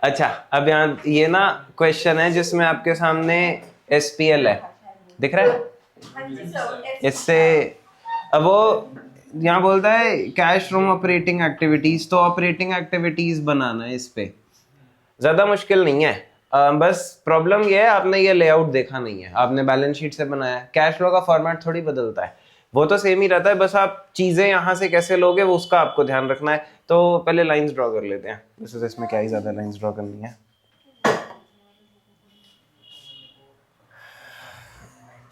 अच्छा, अब यहाँ ये ना क्वेश्चन है जिसमें आपके सामने SPL है, दिख रहा है इससे। अब वो यहाँ बोलता है कैश फ्रॉम ऑपरेटिंग एक्टिविटीज, तो ऑपरेटिंग एक्टिविटीज बनाना है इस पे, ज्यादा मुश्किल नहीं है। बस प्रॉब्लम ये है आपने ये लेआउट देखा नहीं है, आपने बैलेंस शीट से बनाया है। कैश फ्लो का फॉर्मेट थोड़ी बदलता है, वो तो सेम ही रहता है, बस आप चीजें यहाँ से कैसे लोगे वो उसका आपको ध्यान रखना है। तो पहले लाइंस ड्रॉ कर लेते हैं, वैसे इसमें क्या ही ज्यादा लाइंस ड्रॉ करनी है।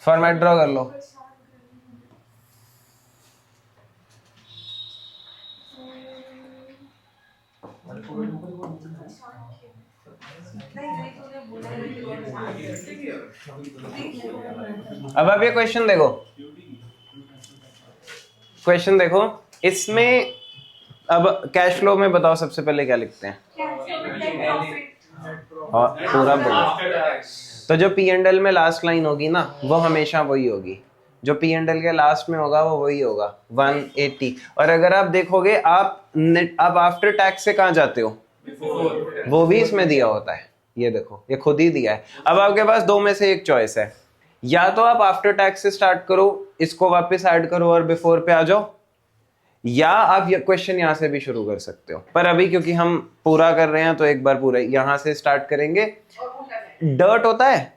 फॉर्मेट ड्रॉ कर लो। अब आप ये क्वेश्चन देखो, क्वेश्चन देखो इसमें। अब कैश फ्लो में बताओ सबसे पहले क्या लिखते हैं? और पूरा बोलो। तो जो P&L में लास्ट लाइन होगी ना वो हमेशा वही होगी, जो P&L के लास्ट में होगा वो वही होगा 180। और अगर आप देखोगे आप नेट, आप आफ्टर टैक्स से कहाँ जाते हो? वो भी इसमें दिया होता है, ये देखो ये खुद ही दिया है। अब आपके पास दो में से एक चॉइस है, या तो आप आफ्टर टैक्स से स्टार्ट करो, इसको वापस ऐड करो और बिफोर पे आ जाओ, या आप ये क्वेश्चन यहां से भी शुरू कर सकते हो। पर अभी क्योंकि हम पूरा कर रहे हैं तो एक बार पूरा यहां से स्टार्ट करेंगे। डर्ट होता है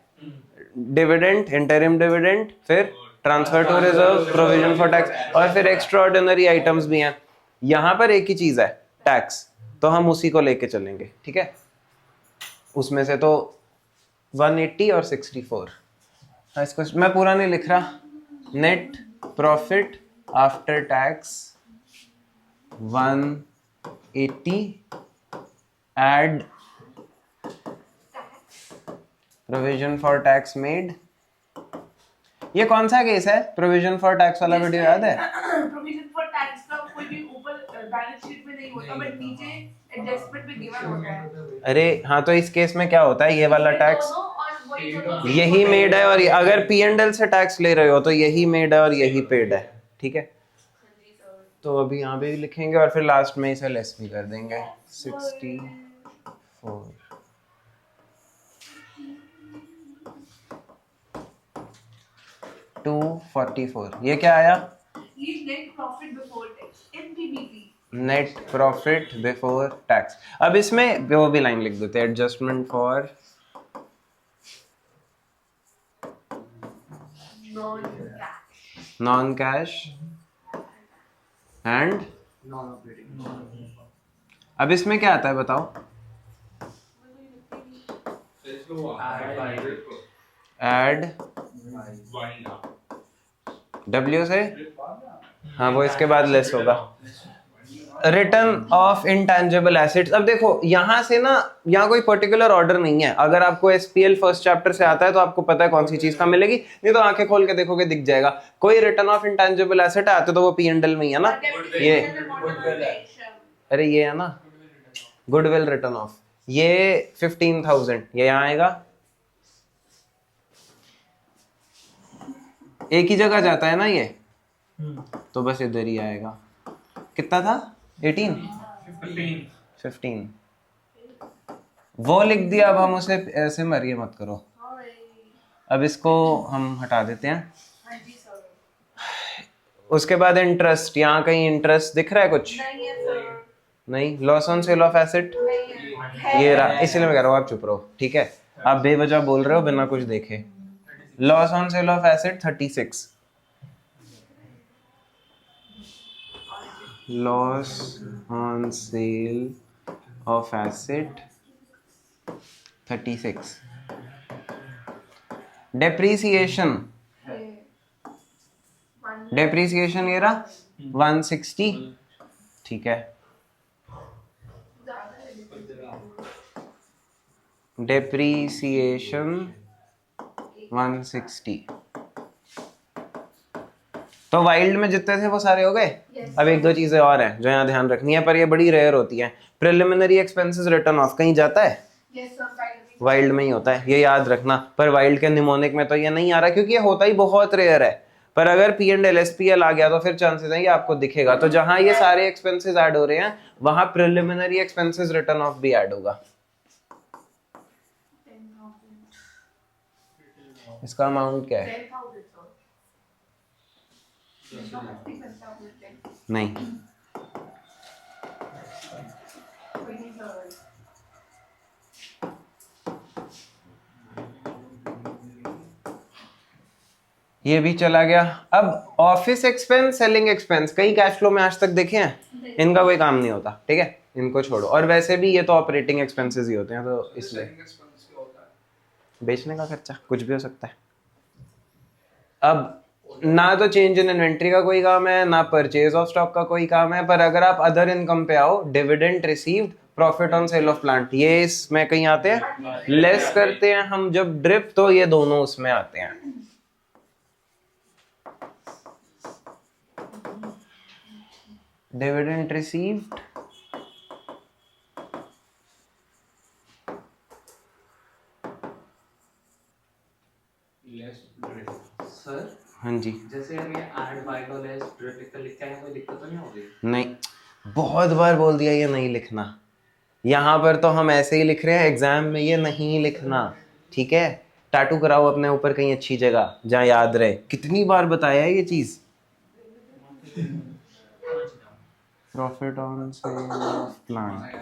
डिविडेंड, इंटरिम डिविडेंड, फिर transfer to reserve, provision for tax, और फिर एक्स्ट्रा ऑर्डिनरी आइटम्स भी हैं। यहां पर एक ही चीज है टैक्स, तो हम उसी को लेके चलेंगे, ठीक है। उसमें से तो 180 और 64। इसको मैं पूरा नहीं लिख रहा। Net profit after tax 180 add provision for tax made। ये कौन सा केस है? प्रोविजन फॉर टैक्स वाला वीडियो याद है? प्रोविजन फॉर टैक्स का कोई भी ऊपर बैलेंस शीट में नहीं होता, बट नीचे एडजस्टमेंट में गिवन होता है। अरे हाँ, तो इस केस में क्या होता है, ये वाला टैक्स यही मेड है, और अगर P&L से टैक्स ले रहे हो तो यही मेड है और यही पेड है, ठीक है। तो अभी यहाँ पे भी लिखेंगे और फिर लास्ट में इसे लेस भी कर देंगे 64। 244। ये क्या आया? ये net profit before tax, NPBT, net profit before tax. अब इसमें वो भी लाइन लिख देते हैं, adjustment for non cash and non operating. अब इसमें क्या आता है बताओ? एड W से, हाँ वो इसके बाद लेस होगा। Return of intangible assets. अब देखो यहां से ना, यहाँ कोई पर्टिकुलर ऑर्डर नहीं है। अगर आपको SPL फर्स्ट चैप्टर से आता है तो आपको पता है कौन सी चीज का मिलेगी, नहीं तो आंखें खोल के देखोगे दिख जाएगा। कोई रिटर्न ऑफ इंटेंजिबल एसेट आते तो वो P&L में ही है ना। ये अरे ये है ना गुडविल रिटर्न ऑफ, ये 15,000 ये यहाँ आएगा, एक ही जगह जाता है ना ये, तो बस इधर ही आएगा। कितना था? 18 15 वो लिख दिया। अब हम उसे ऐसे मरिए मत करो। अब इसको हम हटा देते हैं। उसके बाद इंटरेस्ट, यहाँ कहीं इंटरेस्ट दिख रहा है कुछ? नहीं। Loss on sale of asset ये रहा, इसलिए मैं कह रहा हूँ आप चुप रहो, ठीक है। आप बेवजह बोल रहे हो बिना कुछ देखे। Loss on sale of asset 36, loss on sale of asset 36। Depreciation, depreciation ये रहा 160, ठीक है। डेप्रीसिएशन 160। तो वाइल्ड में जितने थे वो सारे हो गए। अब एक दो चीजें और हैं जो यहाँ ध्यान रखनी है, पर ये बड़ी रेयर होती हैं। प्रिलिमिनरी एक्सपेंसेस रिटर्न ऑफ कहीं जाता है? वाइल्ड में ही होता है, ये याद रखना। पर वाइल्ड के निमोनिक में तो ये नहीं आ रहा क्योंकि ये होता ही बहुत रेयर है। पर अगर P&L SPL आ गया तो फिर चांसेस हैं ये आपको दिखेगा। तो जहां ये सारे एक्सपेंसेस ऐड हो रहे हैं वहां प्रिलिमिनरी एक्सपेंसेस रिटर्न ऑफ भी ऐड होगा। इसका अमाउंट क्या है? 10,000 sir. इसका 50 बनता है अपने 10. नहीं, कोई नहीं सर. ये भी चला गया। अब ऑफिस एक्सपेंस, सेलिंग एक्सपेंस कई कैश फ्लो में आज तक देखे हैं, इनका कोई काम नहीं होता, ठीक है, इनको छोड़ो। और वैसे भी ये तो ऑपरेटिंग एक्सपेंसेस ही होते हैं, तो इसलिए बेचने का खर्चा कुछ भी हो सकता है। अब ना तो चेंज इन इन्वेंट्री का कोई काम है, ना परचेज ऑफ स्टॉक का कोई काम है, पर अगर आप अदर इनकम पे आओ, dividend received, profit on sale of plant, ये इसमें कहीं आते हैं। लेस करते हैं हम जब ड्रिप, तो ये दोनों उसमें आते हैं। डिविडेंड रिसीव्ड, सर हाँ जी, जैसे हम ये ऐड बाय को लेस ड्रिप लिखते हैं, कोई दिक्कत तो नहीं होगी? नहीं, बहुत बार बोल दिया ये नहीं लिखना। यहाँ पर तो हम ऐसे ही लिख रहे हैं, एग्जाम में ये नहीं लिखना, ठीक है। टैटू कराओ अपने ऊपर कहीं अच्छी जगह जहाँ याद रहे। कितनी बार बताया है ये चीज। Profit on sale of plant,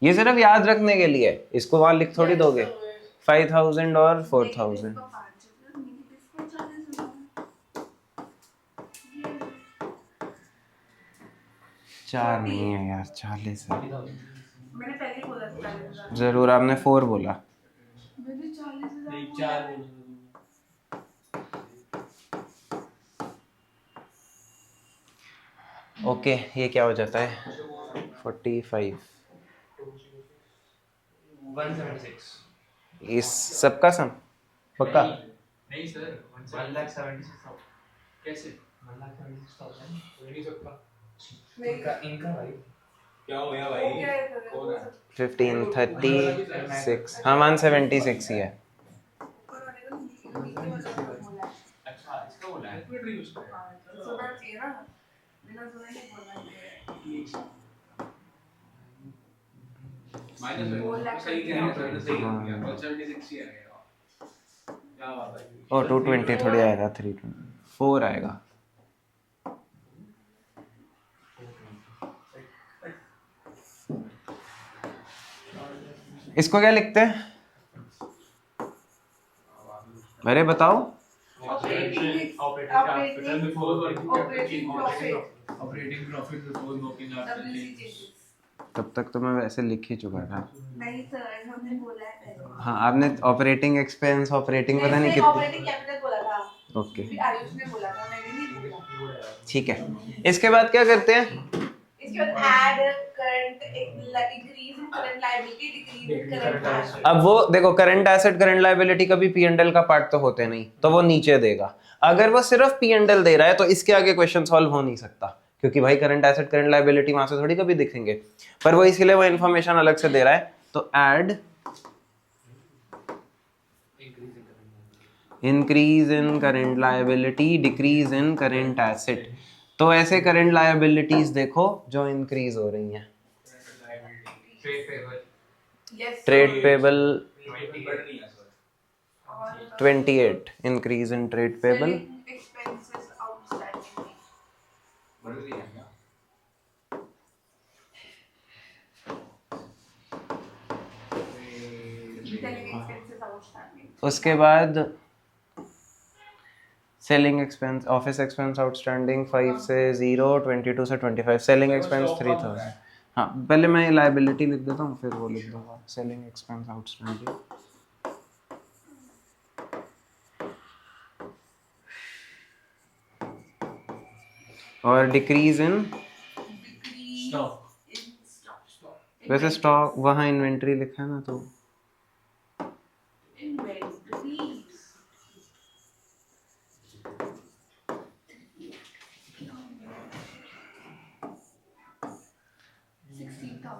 ये सिर्फ याद रखने के लिए, इसको वहां लिख थोड़ी दोगे 5,000 और 4,000। चार नहीं है यार, 40 है। मैंने पहले ही बोला था 40,000. जरूर, आपने 4 बोला। मैंने 40,000 बोला. ओके, ये क्या हो जाता है? 45। 176 इस सबका सम पक्का? नहीं सर 1,76,000 कैसे 1,76,000 हो नहीं सकता। इनका भाई क्या हो गया भाई? 15, 36, हाँ 176 ही है। अच्छा इसका बोला है सुना चाहिए ना, बिना सुने नहीं बोलना चाहिए. सही कह रहे हैं सर, सही कह रहे हैं 176 ही आएगा। क्या बात है? ओ 220 थोड़ी आएगा, 324 आएगा। इसको क्या लिखते हैं? अरे बताओ। Operating profit before working capital. तब तक तो मैं वैसे लिख ही चुका था। नहीं सर, हमने बोला है पहले. हाँ, आपने ऑपरेटिंग एक्सपेंस, ऑपरेटिंग पता नहीं ऑपरेटिंग कितनी। कैपिटल बोला था. ओके, फिर आयुष ने बोला था, मैंने नहीं बोला. ठीक है। इसके बाद क्या करते हैं? इसके बाद add current, increase in current liability, decrease in current asset. अब वो देखो, करंट एसेट करंट लायबिलिटी कभी P&L का पार्ट तो होते नहीं, तो वो नीचे देगा। अगर वो सिर्फ P&L दे रहा है तो इसके आगे क्वेश्चन सॉल्व हो नहीं सकता, क्योंकि भाई करंट एसेट करंट लायबिलिटी वहां से थोड़ी कभी दिखेंगे, पर वो इसीलिए वो इन्फॉर्मेशन अलग से दे रहा है। तो add increase in current liability, decrease in current asset. तो ऐसे करंट लायबिलिटीज देखो जो इंक्रीज हो रही हैं। Trade payable 28, increase in trade payable. Expenses outstanding. बढ़ रही है क्या? Expenses outstanding. उसके बाद selling expense, office expense outstanding 5 से 0, 22 से 25, सेलिंग एक्सपेंस 3,000। हाँ, पहले मैं लायबिलिटी लिख देता हूँ, फिर वो लिख दूंगा सेलिंग एक्सपेंस आउटस्टैंडिंग। और decrease in, stock in stock. वैसे स्टॉक वहाँ इन्वेंट्री लिखा है ना, तो इन्वेंटरी.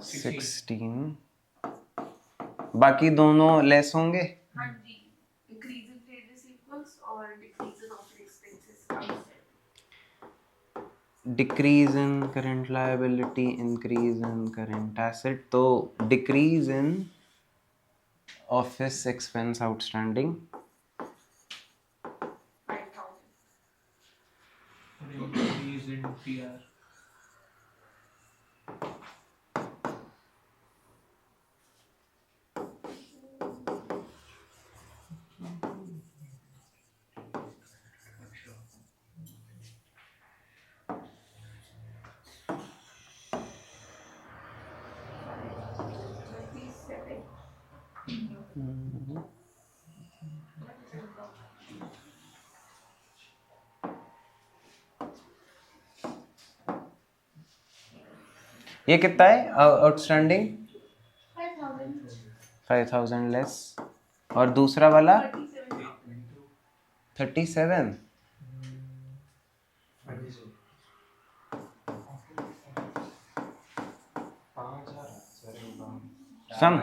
16। बाकी दोनों लेस होंगे। हाँ जी. इंक्रीज इन ट्रेड रिसीवेबल्स और decrease in office expenses. Decrease in current liability, increase in current asset. तो decrease in office expense outstanding 5,000. Increase in PR. ये कितना है आउटस्टैंडिंग? 5,000. 5,000 लेस। और दूसरा वाला 37। सम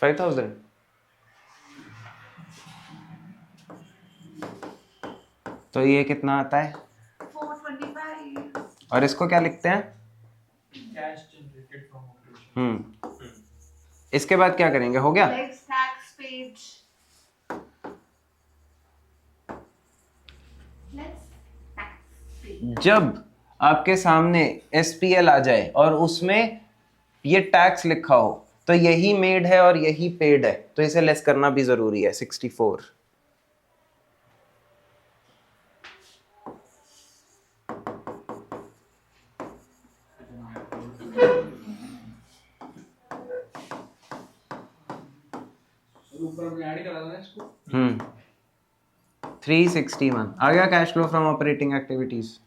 5,000। तो ये कितना आता है? 425. और इसको क्या लिखते हैं? Cash generated from operation. इसके बाद क्या करेंगे? हो गया? Next tax page. Next tax page. जब आपके सामने SPL आ जाए और उसमें ये टैक्स लिखा हो तो यही मेड है और यही पेड है, तो इसे लेस करना भी जरूरी है। 64। ऊपर में ऐड करा देना इसको। 361 आ गया cash flow from operating activities.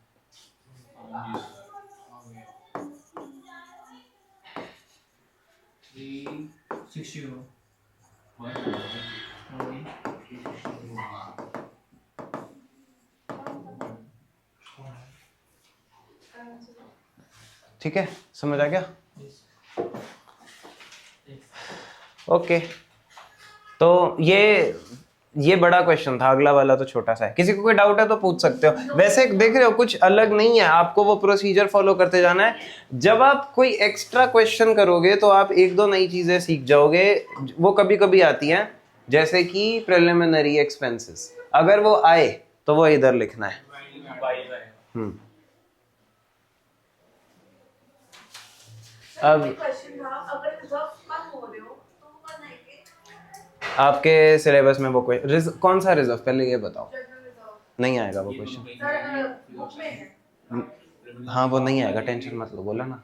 ठीक है, समझ आ गया? ओके तो ये बड़ा क्वेश्चन था, अगला वाला तो छोटा सा है। किसी को कोई डाउट है तो पूछ सकते हो। वैसे देख रहे हो कुछ अलग नहीं है, आपको वो प्रोसीजर फॉलो करते जाना है। जब आप कोई एक्स्ट्रा क्वेश्चन करोगे तो आप एक दो नई चीजें सीख जाओगे। वो कभी कभी आती हैं, जैसे कि प्रिलिमिनरी एक्सपेंसेस, अगर वो आए तो वो इधर लिखना है। अब क्वेश्चन था, अगर रिजर्व कम हो रहे हो तो वो कब आएंगे? आपके सिलेबस में वो कौन सा रिजर्व, पहले ये बताओ। General reserve. नहीं आएगा वो क्वेश्चन। सर बुक में है. हाँ वो नहीं आएगा, टेंशन मत लो, बोला ना।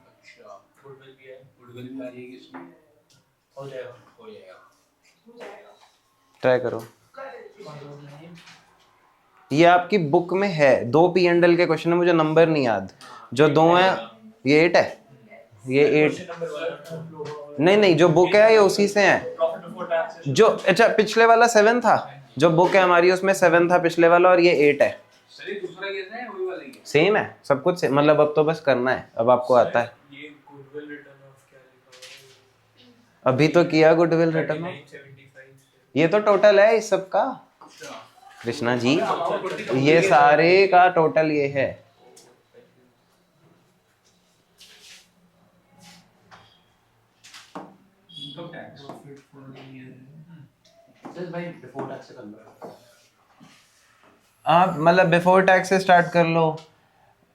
गुडविल भी है, गुडविल भी आ रही है इसमें। हो जाएगा, हो जाएगा। हो जाएगा. ट्राई करो। ये आपकी बुक में है, 2 P&L के क्वेश्चन है, मुझे नंबर नहीं याद। जो 2 है, ये 8 है, ये 8 नहीं, जो बुक है ये उसी से है। जो अच्छा पिछले वाला 7 था, जो बुक है हमारी उसमें 7 था पिछले वाला, और ये 8 है। दूसरा कैसा है, वही वाला ही है। सेम है सब कुछ से, मतलब अब तो बस करना है, अब आपको आता है। ये गुडविल रिटर्न ऑफ क्या लिखा हुआ है? अभी तो किया गुडविल रिटर्न ऑफ। 3975। ये तो टोटल है इस सब का कृष्णा जी, ये सारे का टोटल ये है। Income tax profit for the year. चल भाई बिफोर टैक्स से कर लो आप, मतलब बिफोर टैक्स से स्टार्ट कर लो।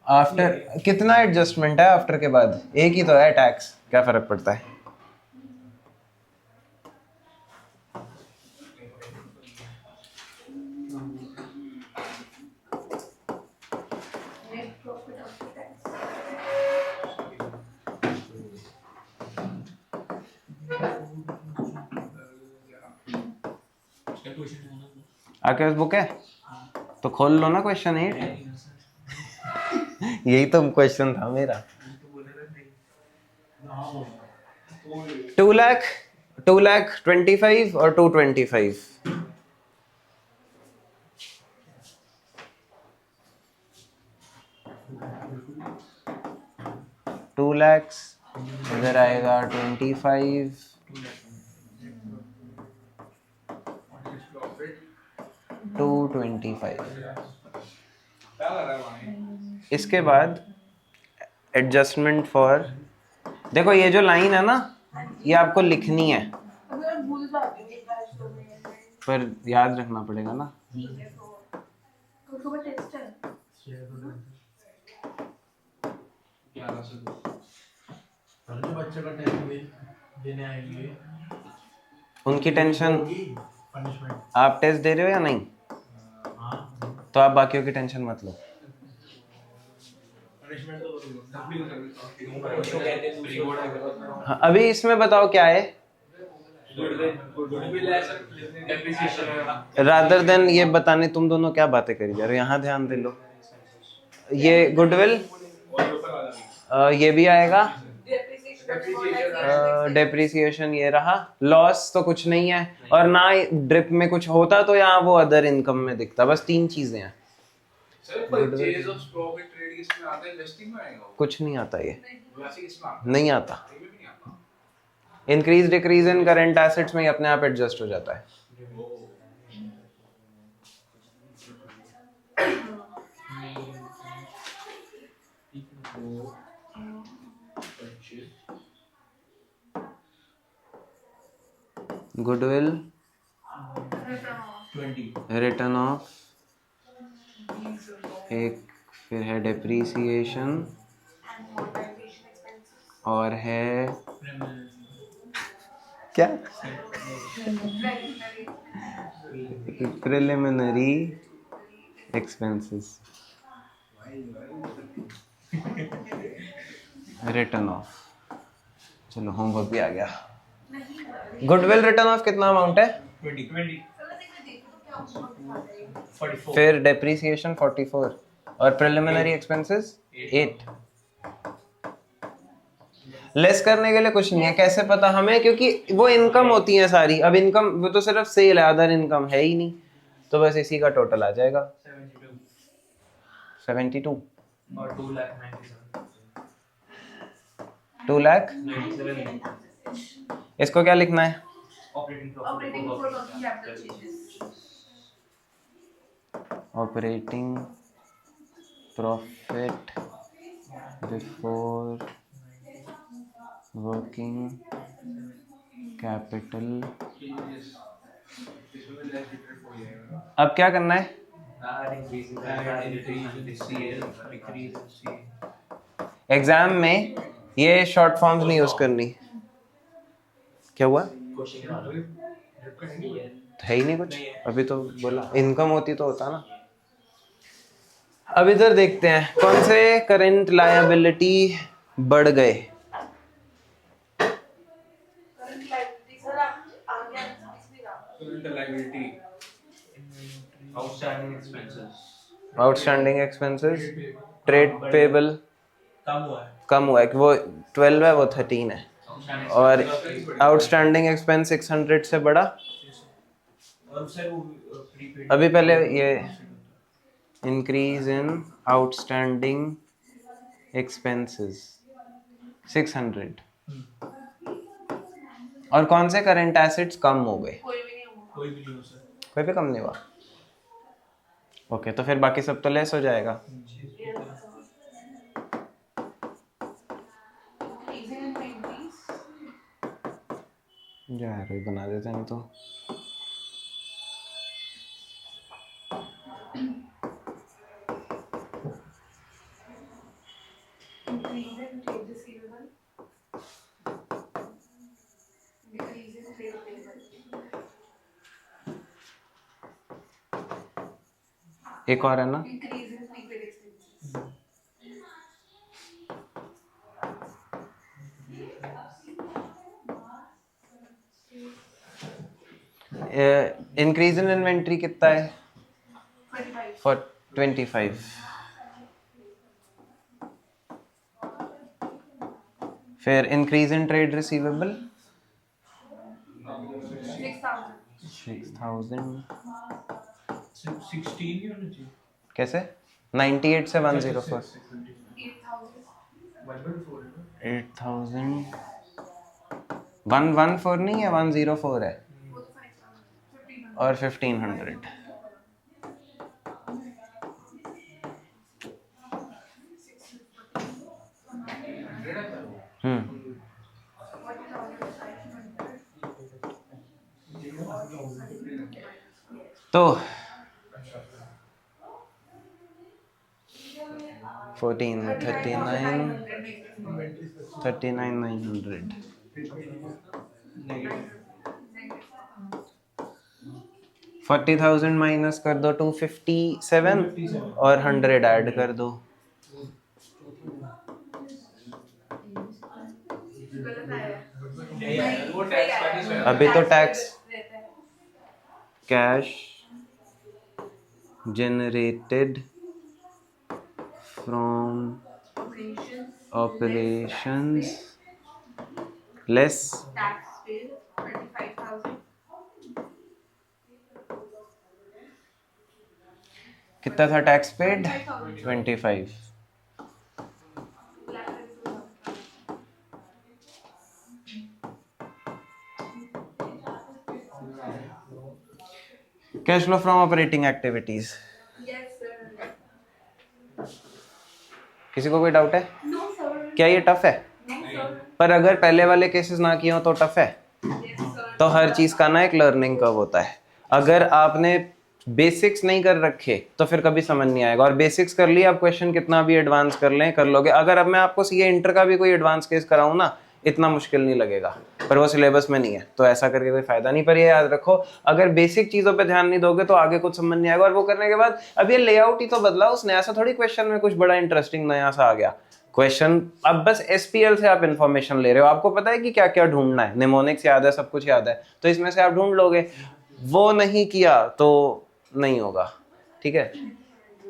आफ्टर कितना एडजस्टमेंट है? आफ्टर के बाद एक ही तो है टैक्स, क्या फर्क पड़ता है? Net profit after tax. क्या क्वेश्चन है ना? आपके पास बुक है तो खोल लो ना क्वेश्चन 8। यही तो क्वेश्चन था मेरा। 2,25,000 और 225। टू लैक्स इधर आएगा 25, 225। इसके बाद एडजस्टमेंट फॉर, देखो ये जो लाइन है ना, ये आपको लिखनी है। मैं भूल जाती हूँ कैश तो में पर याद रखना पड़ेगा ना। ठीक है तो सुबह टेस्ट है और जो बच्चे का टेस्ट भी देने आएंगे उनकी टेंशन पनिशमेंट। आप टेस्ट दे रहे हो या नहीं? हाँ तो आप बाकियों की टेंशन मत लो। पनिशमेंट तो उसको कहते हैं रिवॉर्ड है। हाँ, अभी इसमें बताओ क्या है रादर देन ये बताने तुम दोनों क्या बातें करी जा रहे हो, यहाँ ध्यान दे लो। ये गुडविल ये भी आएगा, डेप्रिसिएशन ये रहा, लॉस तो कुछ नहीं है और ना ड्रिप में कुछ होता तो यहाँ वो अदर इनकम में दिखता। बस 3 चीजें हैं। कुछ नहीं आता ये, नहीं आता। Increase decrease in current assets में अपने आप एडजस्ट हो जाता है। गुडविल रिटर्न ऑफ, एक फिर है डेप्रिसिएशन और है क्या प्रिलिमिनरी एक्सपेंसेस, रिटर्न ऑफ। चलो होमवर्क भी आ गया। गुडविल रिटर्न ऑफ कितना अमाउंट है? 20 फिर डेप्रिसिएशन 44 और प्रिलिमिनरी एक्सपेंसेस 8। लेस करने के लिए कुछ नहीं है। कैसे पता हमें? क्योंकि वो इनकम होती है सारी। अब इनकम वो तो सिर्फ सेल है, अदर इनकम है ही नहीं, तो बस इसी का टोटल आ जाएगा 72 और 2 लाख 2 लाख। इसको क्या लिखना है? Operating for working capital changes operating profit before working capital. अब क्या करना है? एग्जाम में ये शॉर्ट फॉर्म्स नहीं यूज करनी। क्या हुआ? है ही नहीं कुछ अभी तो बोला। इनकम होती तो होता ना। अब इधर देखते हैं कौन से करंट लायबिलिटी बढ़ गए। आउटस्टैंडिंग एक्सपेंसेस, ट्रेड पेबल कम हुआ है कि वो 12 है वो 13 है, और आउटस्टैंडिंग एक्सपेंस 600 से बढ़ा। अभी पहले ये इंक्रीज इन आउटस्टैंडिंग एक्सपेंसेस 600, और कौन से करंट एसेट्स कम हो गए? कोई भी नहीं हुआ कोई भी कम नहीं हुआ। ओके तो फिर बाकी सब तो लेस हो जाएगा। यार वही बना देते हैं तो। एक और है ना, इंक्रीज इन इन्वेंट्री कितना है? 25। फिर इंक्रीज इन ट्रेड रिसीवेबल 6000। 16 कैसे? 98 से 104। 8000 114 नहीं है, 104 है, और 1500। तो 14 39 39,900 40,000 माइनस कर दो 257 और 100 ऐड कर दो। गलत आया वो टैक्स का नहीं है। अभी तो टैक्स रहता है cash generated from operations less tax paid 25,000 कितना था tax paid 25। Cash flow from operating activities. yes sir किसी को कोई डाउट है no sir क्या ये टफ है? no sir पर अगर पहले वाले केसेस ना किए हो तो टफ है। yes sir तो हर चीज का ना एक लर्निंग कर्व होता है। अगर आपने बेसिक्स नहीं कर रखे तो फिर कभी समझ नहीं आएगा, और बेसिक्स कर लिया आप क्वेश्चन कितना भी एडवांस कर लें कर लोगे। अगर अब मैं आपको सीए इंटर का भी कोई एडवांस केस कराऊं ना इतना मुश्किल नहीं लगेगा, पर वो सिलेबस में नहीं है तो ऐसा करके कोई फायदा नहीं। पर ये याद रखो अगर बेसिक चीजों पे ध्यान नहीं दोगे तो आगे कुछ समझ नहीं आएगा। और वो करने के बाद अब ये लेआउट ही तो बदला उसने, ऐसा थोड़ी क्वेश्चन में कुछ बड़ा इंटरेस्टिंग नया सा आ गया क्वेश्चन। अब बस एसपीएल से आप इन्फॉर्मेशन ले रहे हो, आपको पता है कि क्या क्या ढूंढना है, निमोनिक्स याद है, सब कुछ याद है, तो इसमें से आप ढूंढ लोगे। वो नहीं किया तो नहीं होगा, ठीक है।